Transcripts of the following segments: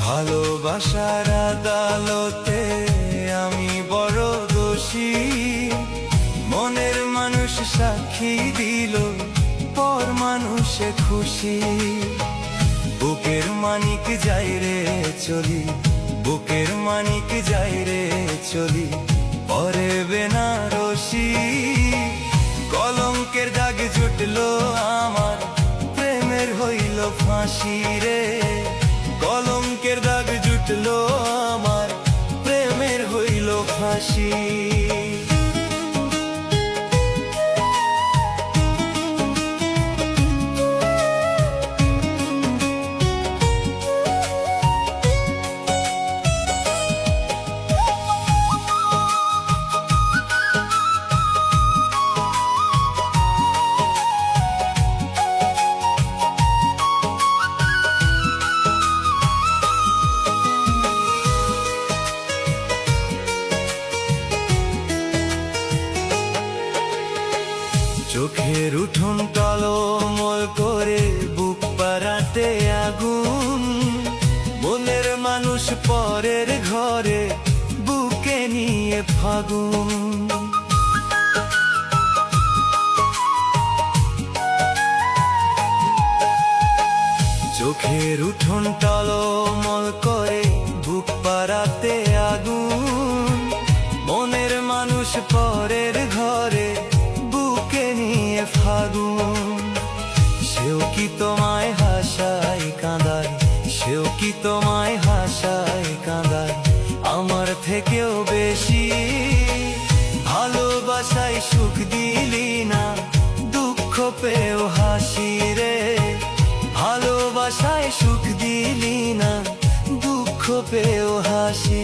ভালোবাসার আদালতে আমি বড় দোষী। মনের মানুষ সাক্ষী দিল, পর মানুষে খুশি। বুকের মানিক যাই রে চলি, বুকের মানিক যাই রে চলি, পরে বেনারসি। কলঙ্কের দাগ জুটলো আমার, প্রেমের হইল ফাঁসি রে। কলঙ্কের দাগ জুটলো আমার, প্রেমের হইল ফাঁসি। চোখের উঠোন টলমল করে বুক পাড়াতে আগুন। মনের মানুষ পরের ঘরে, বুকে নিয়ে ফাগুন। চোখের উঠোন টলমল করে বুক পাড়াতে আগুন। মনের মানুষ পরের ঘরে, বুকে নিয়ে ফাগুন। সেও কি তোমায় হাসায় কাঁদায়, সেও কি তোমায় হাসায় কাঁদায়, আমার থেকেও বেশি। ভালোবাসায় সুখ দিলি না, দুঃখ পেও হাসি রে। ভালোবাসায় সুখ দিলি না, দুঃখ পেও হাসি।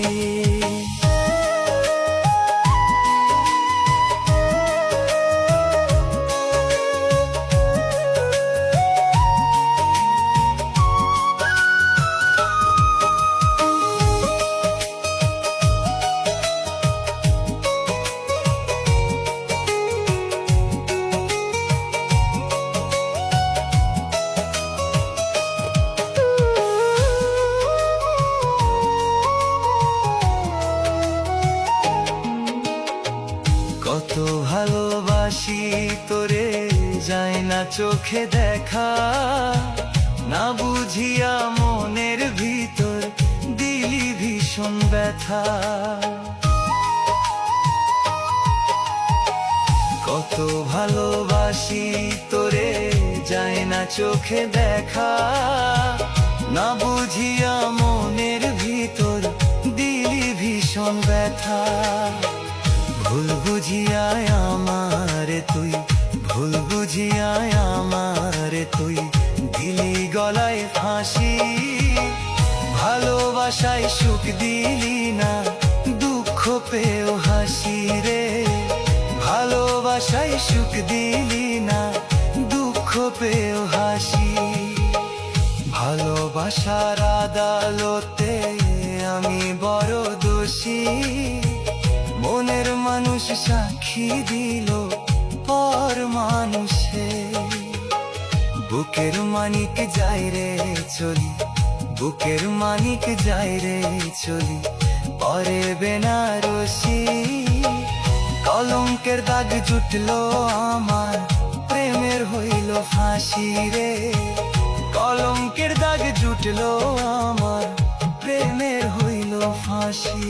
কত ভালোবাসি তোরে, যায় না চোখে দেখা। না বুঝিয়া মনের ভিতর দিলি ভীষণ ব্যথা। কত ভালোবাসি তোরে, যায় না চোখে দেখা। না বুঝিয়া মনের ভিতর দিলি ভীষণ ব্যথা। ভুল বুঝিয়ায় আমারে তুই, ভুল বুঝিয়ায় আমারে তুই, দিলি গলায় ফাঁসি। ভালোবাসায় সুখ দিলি না, দুঃখ পেও হাসি রে। ভালোবাসায় সুখ দিলি না, দুঃখ পেও হাসি। ভালোবাসার আদালতে আমি বড় দোষী। মনের মানুষ সাক্ষী দিল, পর মানুষে। বুকের মানিক যাই রে চলি, বুকের মানিক যাই রে চলি, পরে বেনারসি। কলঙ্কের দাগ জুটলো আমার, প্রেমের হইল ফাঁসি রে। কলঙ্কের দাগ জুটলো আমার, প্রেমের হইল ফাঁসি।